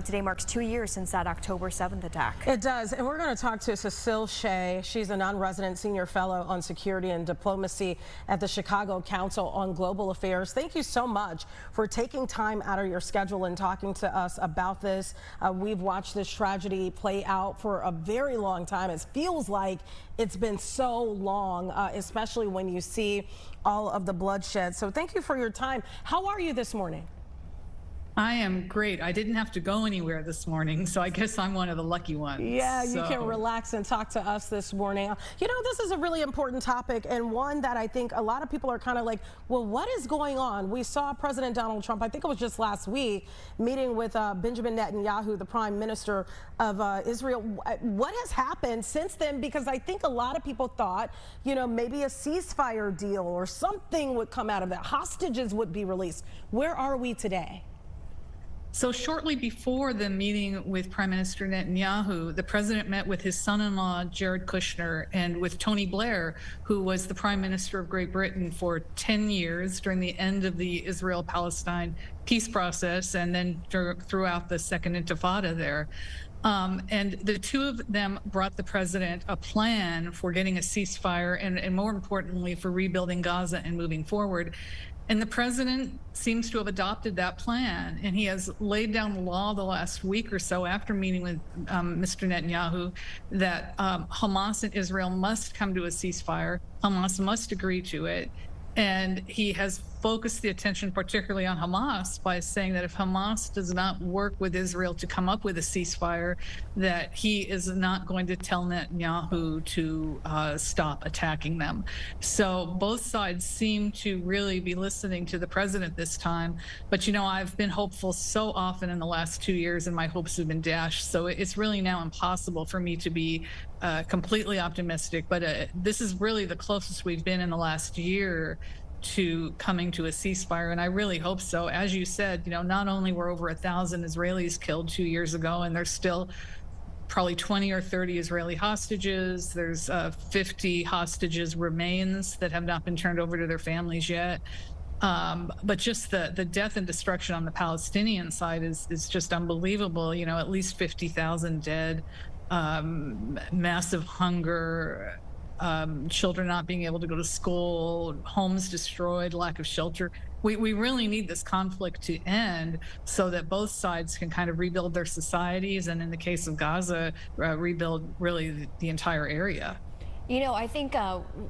today marks 2 years since that October 7th attack. It does, and we're going to talk to Cecile Shea. She's a non-resident senior fellow on security and diplomacy at the Chicago Council on Global Affairs. Thank you so much for taking time out of your schedule and talking to us about this. We've watched this tragedy play out for a very long time. It feels like it's been so long, especially when you see all of the bloodshed. So thank you for your time. How are you this morning? I am great. I didn't have to go anywhere this morning, so I guess I'm one of the lucky ones. Yeah, you can relax and talk to us this morning. You know, this is a really important topic, and one that I think a lot of people are kind of like, well, what is going on? We saw President Donald Trump, I think it was just last week, meeting with Benjamin Netanyahu, the Prime Minister of Israel. What has happened since then? Because I think a lot of people thought, you know, maybe a ceasefire deal or something would come out of that. Hostages would be released. Where are we today? So shortly before the meeting with Prime Minister Netanyahu, the president met with his son-in-law, Jared Kushner, and with Tony Blair, who was the Prime Minister of Great Britain for 10 years during the end of the Israel-Palestine peace process and then throughout the Second Intifada there. And the two of them brought the president a plan for getting a ceasefire and more importantly, for rebuilding Gaza and moving forward. And the president seems to have adopted that plan, and he has laid down the law the last week or so after meeting with Mr. Netanyahu that Hamas and Israel must come to a ceasefire. Hamas must agree to it. And he has focused the attention particularly on Hamas by saying that if Hamas does not work with Israel to come up with a ceasefire, that he is not going to tell Netanyahu to stop attacking them. So both sides seem to really be listening to the president this time. But, you know, I've been hopeful so often in the last 2 years, and my hopes have been dashed. So it's really now impossible for me to be completely optimistic. But this is really the closest we've been in the last year to coming to a ceasefire, and I really hope so. As you said, you know, not only were over 1,000 Israelis killed 2 years ago, and there's still probably 20 or 30 Israeli hostages. There's 50 hostages remains that have not been turned over to their families yet. But just the death and destruction on the Palestinian side is just unbelievable. You know, at least 50,000 dead, massive hunger, children not being able to go to school, homes destroyed, lack of shelter. We really need this conflict to end so that both sides can kind of rebuild their societies, and in the case of Gaza, rebuild really the entire area. You know, I think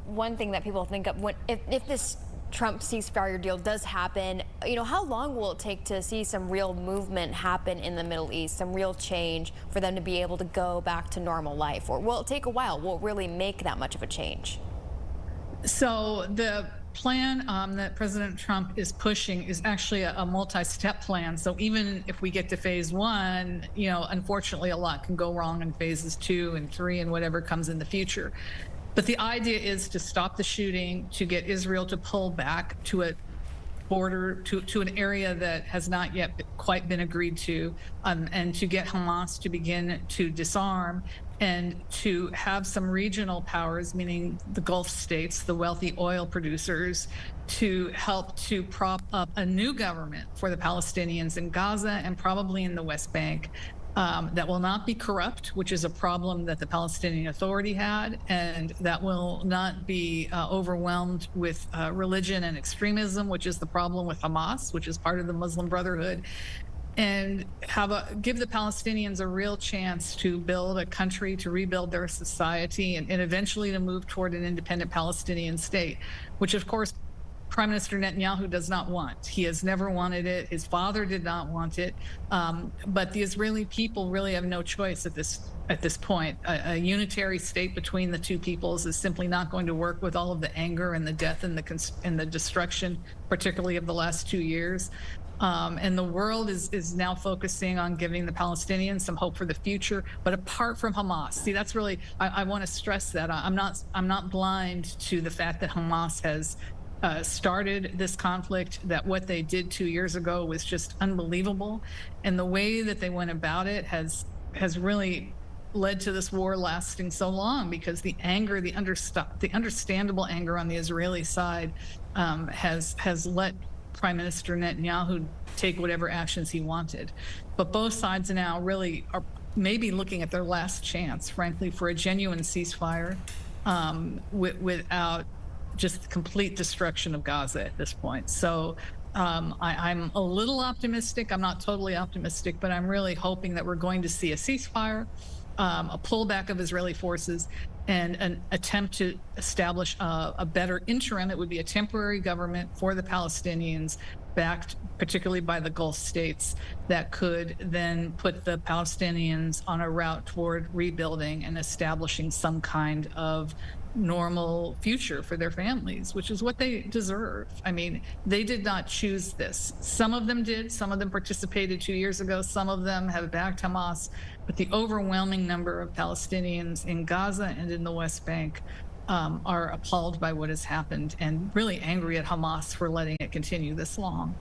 one thing that people think of, if this Trump ceasefire deal does happen, you know, how long will it take to see some real movement happen in the Middle East, some real change for them to be able to go back to normal life? Or will it take a while? Will it really make that much of a change? So the plan that President Trump is pushing is actually a multi-step plan. So even if we get to phase one, you know, unfortunately a lot can go wrong in phases 2 and 3 and whatever comes in the future. But the idea is to stop the shooting, to get Israel to pull back to a border, to an area that has not yet quite been agreed to, and to get Hamas to begin to disarm, and to have some regional powers, meaning the Gulf states, the wealthy oil producers, to help to prop up a new government for the Palestinians in Gaza and probably in the West Bank. That will not be corrupt, which is a problem that the Palestinian Authority had, and that will not be overwhelmed with religion and extremism, which is the problem with Hamas, which is part of the Muslim Brotherhood, and give the Palestinians a real chance to build a country, to rebuild their society, and eventually to move toward an independent Palestinian state, which of course Prime Minister Netanyahu does not want. He has never wanted it. His father did not want it. But the Israeli people really have no choice at this point. A unitary state between the two peoples is simply not going to work with all of the anger and the death and the destruction, particularly of the last 2 years. And the world is now focusing on giving the Palestinians some hope for the future. But apart from Hamas, see, that's really, I want to stress that I'm not blind to the fact that Hamas has started this conflict, that what they did 2 years ago was just unbelievable. And the way that they went about it has really led to this war lasting so long, because the anger, the understandable anger on the Israeli side has let Prime Minister Netanyahu take whatever actions he wanted. But both sides now really are maybe looking at their last chance, frankly, for a genuine ceasefire without just complete destruction of Gaza at this point. So I'm a little optimistic. I'm not totally optimistic, but I'm really hoping that we're going to see a ceasefire, a pullback of Israeli forces, and an attempt to establish a better interim. It would be a temporary government for the Palestinians, backed particularly by the Gulf states, that could then put the Palestinians on a route toward rebuilding and establishing some kind of normal future for their families, which is what they deserve. I mean, they did not choose this. Some of them did. Some of them participated 2 years ago. Some of them have backed Hamas. But the overwhelming number of Palestinians in Gaza and in the West Bank are appalled by what has happened and really angry at Hamas for letting it continue this long.